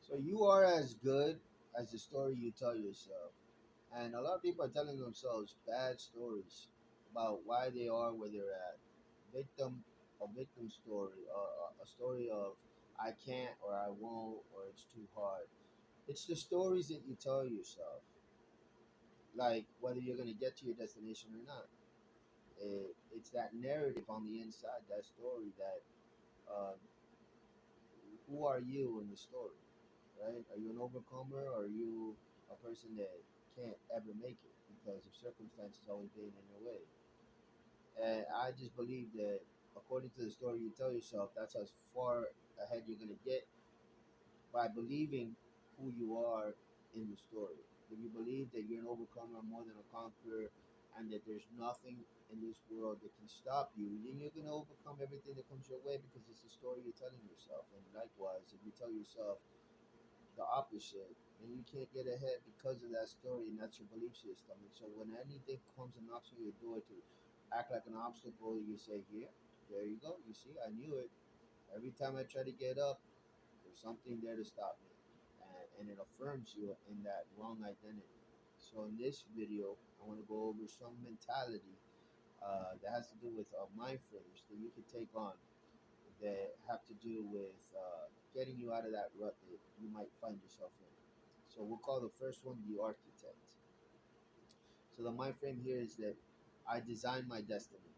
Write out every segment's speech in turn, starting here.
So you are as good as the story you tell yourself. And a lot of people are telling themselves bad stories about why they are where they're at. Victim, a victim story, a story of I can't or I won't or it's too hard. It's the stories that you tell yourself, like whether you're going to get to your destination or not. It's that narrative on the inside, that story that uh, who are you in the story, right? Are you an overcomer or are you a person that can't ever make it because of circumstances always being in your way? And I just believe that according to the story you tell yourself, that's as far ahead you're going to get by believing who you are in the story. If you believe that you're an overcomer more than a conqueror and that there's nothing in this world that can stop you, then you're going to overcome everything that comes your way because it's the story you're telling yourself. And likewise, if you tell yourself the opposite, and you can't get ahead because of that story, and that's your belief system. And so when anything comes and knocks on your door to act like an obstacle, you say, "Here, there you go. You see, I knew it. Every time I try to get up, there's something there to stop me," and it affirms you in that wrong identity. So in this video, I want to go over some mentality that has to do with mind frames that you can take on that have to do with getting you out of that rut that you might find yourself in. So we'll call the first one the architect. So the mind frame here is that I design my destiny.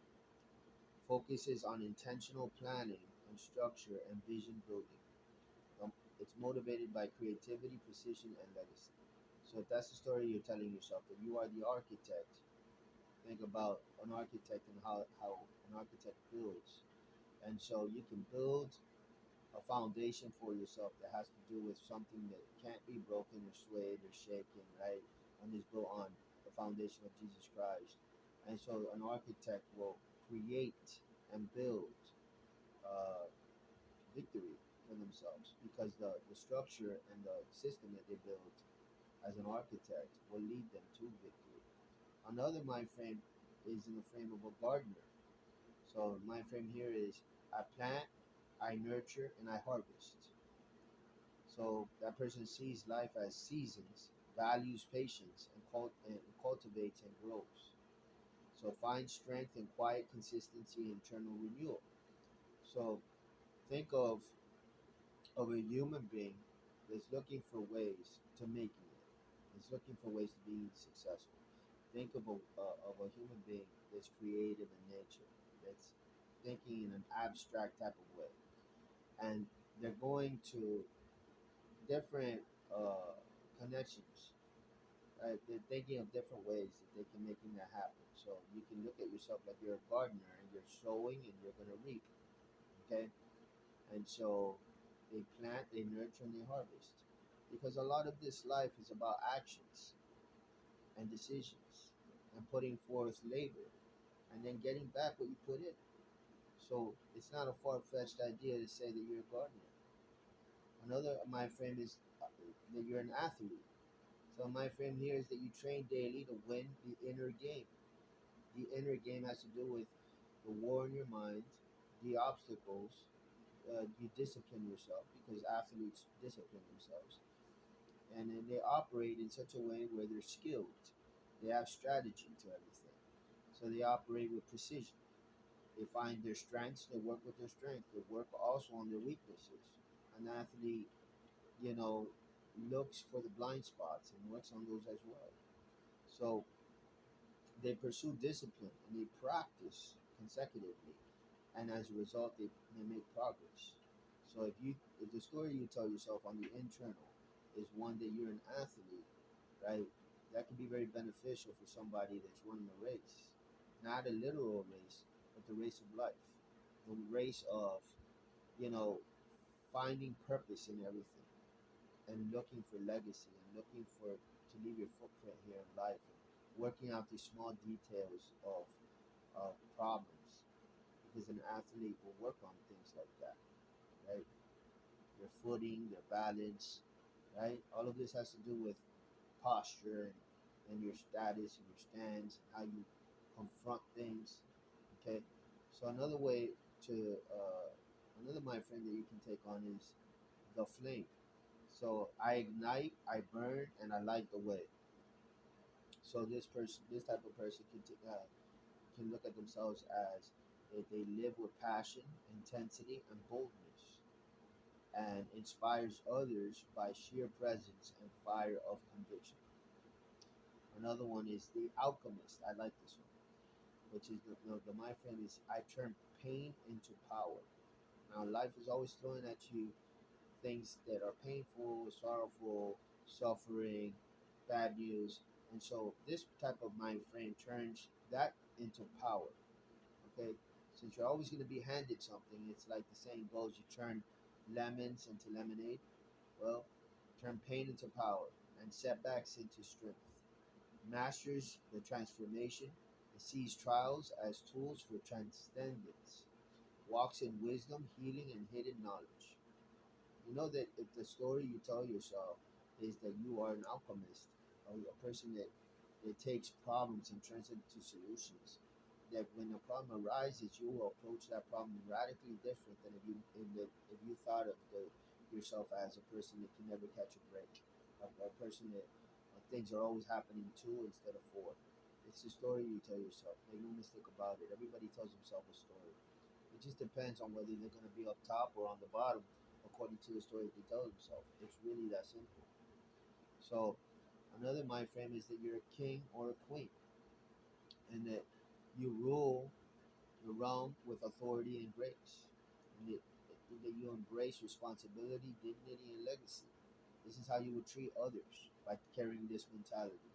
Focuses on intentional planning and structure and vision building. Um, it's motivated by creativity, precision, and legacy. So if that's the story you're telling yourself, that you are the architect, think about an architect and how an architect builds. And so you can build a foundation for yourself that has to do with something that can't be broken or swayed or shaken, right? And is built on the foundation of Jesus Christ. And so an architect will create and build uh, victory for themselves because the structure and the system that they build as an architect will lead them to victory. Another mind frame is in the frame of a gardener. So mind frame here is I plant, I nurture, and I harvest. So that person sees life as seasons, values patience, and cultivates and grows. So find strength in quiet consistency, internal renewal. So think of a human being that's looking for ways to making it. Is looking for ways to being successful. Think of a human being that's creative in nature, that's thinking in an abstract type of way, and they're going to different connections. Right? They're thinking of different ways that they can making that happen. So you can look at yourself like you're a gardener and you're sowing and you're going to reap. Okay, and so they plant, they nurture, and they harvest. Because a lot of this life is about actions and decisions and putting forth labor and then getting back what you put in. So it's not a far fetched idea to say that you're a gardener. Another mind frame is that you're an athlete. So my frame here is that you train daily to win the inner game. The inner game has to do with the war in your mind, the obstacles. You discipline yourself because athletes discipline themselves, and then they operate in such a way where they're skilled. They have strategy to everything, so they operate with precision. They find their strengths. They work with their strengths. They work also on their weaknesses. An athlete, you know, looks for the blind spots and works on those as well. So they pursue discipline and they practice consecutively, and as a result, they make progress. So if the story you tell yourself on the internal is one that you're an athlete, right? That can be very beneficial for somebody that's running a race, not a literal race, but the race of life, the race of you know finding purpose in everything and looking for legacy and looking for to leave your footprint here in life and working out these small details of problems because an athlete will work on things like that, right? Their footing, their balance, right? All of this has to do with posture and your status and your stance and how you confront things. Okay, so another way to another mind frame that you can take on is the flame. So I ignite, I burn, and I light the way. So this type of person can look at themselves as they live with passion, intensity, and boldness, and inspires others by sheer presence and fire of conviction. Another one is the alchemist. I like this one, which is the my friend is I turn pain into power. Now life is always throwing at you things that are painful, sorrowful, suffering, bad news, and so this type of mind frame turns that into power. Okay, since you're always going to be handed something, it's like the saying goes: you turn lemons into lemonade. Well, turn pain into power and setbacks into strength. Masters the transformation, sees trials as tools for transcendence, walks in wisdom, healing, and hidden knowledge. You know that if the story you tell yourself is that you are an alchemist, or a person that takes problems and turns it into solutions, that when a problem arises, you will approach that problem radically different than if you thought of yourself as a person that can never catch a break, a person that things are always happening to instead of for. It's the story you tell yourself. Make no mistake about it. Everybody tells himself a story. It just depends on whether they're going to be up top or on the bottom, according to the story they tell themselves. It's really that simple. So, another mind frame is that you're a king or a queen, and that you rule the realm with authority and grace, and that you embrace responsibility, dignity, and legacy. This is how you would treat others by carrying this mentality.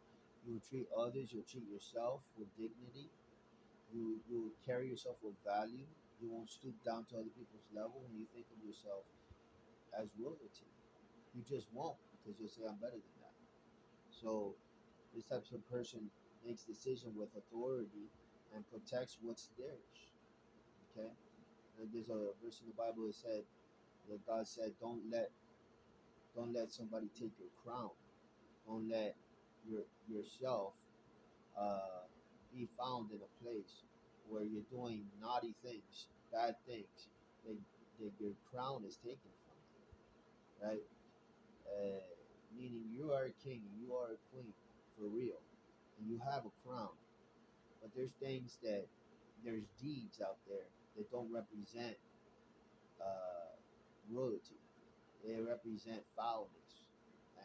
You will treat others, you'll treat yourself with dignity, you will carry yourself with value. You won't stoop down to other people's level when you think of yourself as royalty. You just won't because you'll say I'm better than that. So this type of person makes decision with authority and protects what's theirs. Okay? And there's a verse in the Bible that said that God said, don't let somebody take your crown. Don't let yourself be found in a place where you're doing naughty things, bad things, that, that your crown is taken from you, right? Uh, Meaning you are a king, you are a queen for real, and you have a crown. But there's deeds out there that don't represent uh, royalty. They represent foulness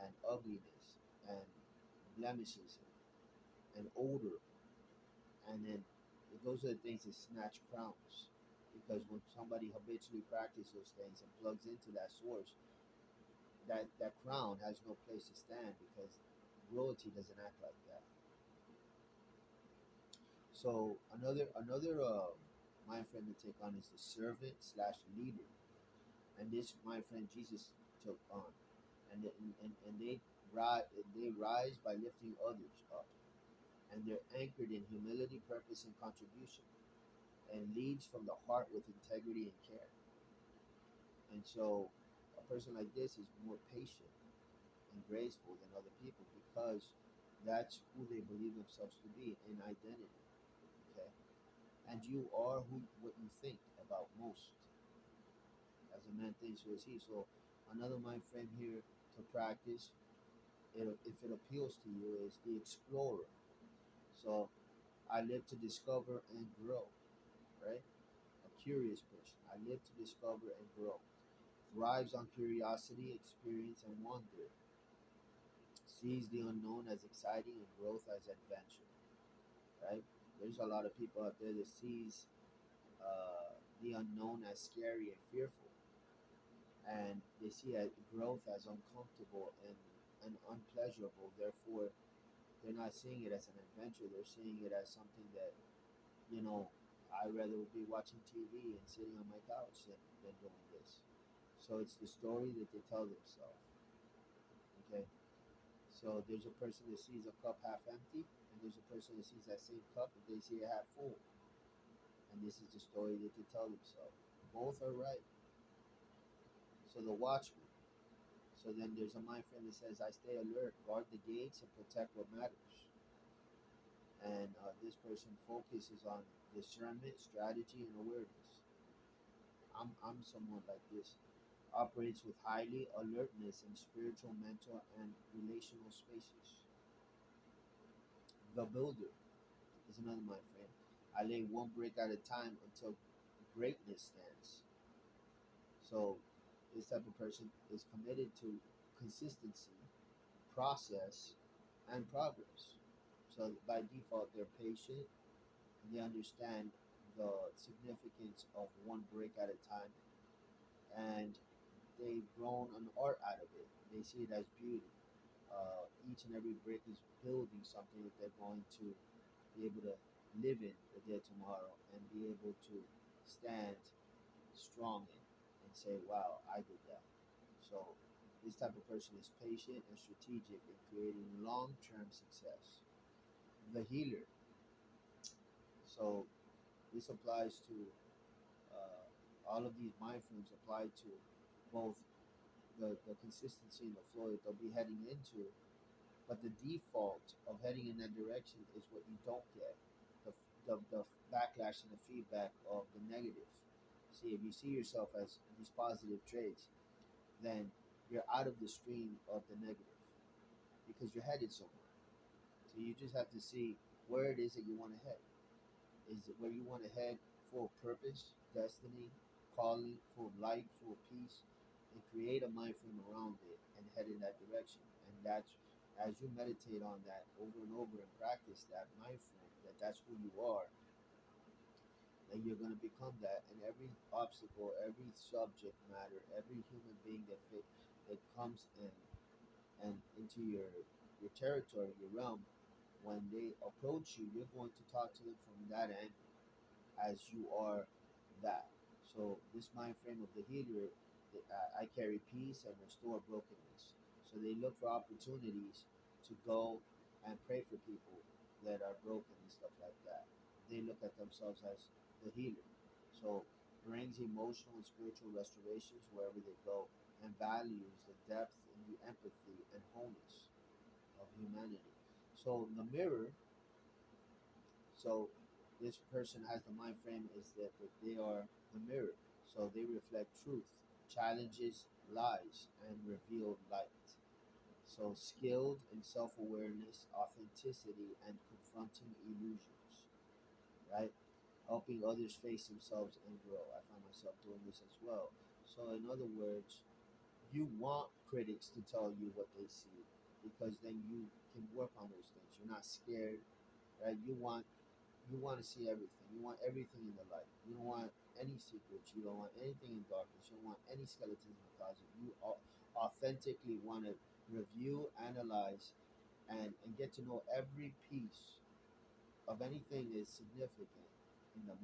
and ugliness and blemishes and odor. And then those are the things that snatch crowns. Because when somebody habitually practices those things and plugs into that source, that crown has no place to stand because royalty doesn't act like that. So another mind frame to take on is the servant slash leader, and this my friend Jesus took on, and they rise by lifting others up, and they're anchored in humility, purpose, and contribution, and leads from the heart with integrity and care. And so, a person like this is more patient and graceful than other people because that's who they believe themselves to be in identity. Okay, and you are who what you think about most. As a man thinks, so is he. So another mind frame here to practice, if it appeals to you, is the explorer. So I live to discover and grow, right? A curious person. I live to discover and grow. Thrives on curiosity, experience, and wonder. Sees the unknown as exciting and growth as adventure, right? There's a lot of people out there that sees the unknown as scary and fearful, and they see growth as uncomfortable and unpleasurable. Therefore, they're not seeing it as an adventure. They're seeing it as something that, you know, I'd rather be watching TV and sitting on my couch than doing this. So it's the story that they tell themselves. Okay. So there's a person that sees a cup half empty, and there's a person that sees that same cup and they see it half full. And this is the story that they tell themselves. Both are right. So the watchman. So then there's a mind frame that says, I stay alert, guard the gates, and protect what matters. And this person focuses on discernment, strategy, and awareness. I'm someone like this. operates with highly alertness in spiritual, mental, and relational spaces. The builder is another mind frame. I lay one brick at a time until greatness stands. So this type of person is committed to consistency, process, and progress. So by default, they're patient and they understand the significance of one brick at a time, and they've grown an art out of it. They see it as beauty. Each and every brick is building something that they're going to be able to live in the day tomorrow and be able to stand strong in and say, wow, I did that. So this type of person is patient and strategic in creating long-term success. The healer. So this applies to all of these mind frames apply to both the consistency and the flow that they'll be heading into. But the default of heading in that direction is what you don't get, the backlash and the feedback of the negative. See, if you see yourself as these positive traits, then you're out of the stream of the negative because you're headed somewhere. So you just have to see where it is that you want to head. Is it where you want to head, full of purpose, destiny, calling, full of light, full of peace, and create a mind frame around it and head in that direction. And that's as you meditate on that over and over and practice that mind frame, that's who you are, then you're going to become that. And every obstacle, every subject matter, every human being that comes in and into your territory, your realm, when they approach you, you're going to talk to them from that angle as you are that. So this mind frame of the healer, I carry peace and restore brokenness. So they look for opportunities to go and pray for people that are broken and stuff like that. They look at themselves as the healer. So brings emotional and spiritual restorations wherever they go and values the depth and the empathy and wholeness of humanity. So the mirror, so this person has the mind frame is that they are the mirror. So they reflect truth, challenges lies, and reveal light. So skilled in self awareness, authenticity, and confronting illusions, right? Helping others face themselves and grow. I find myself doing this as well. So in other words, you want critics to tell you what they see because then you can work on those things. You're not scared, right? You want to see everything. You want everything in the light. You don't want any secrets. You don't want anything in darkness. You don't want any skeletons in the closet. You authentically want to review, analyze, and get to know every piece of anything that is significant in the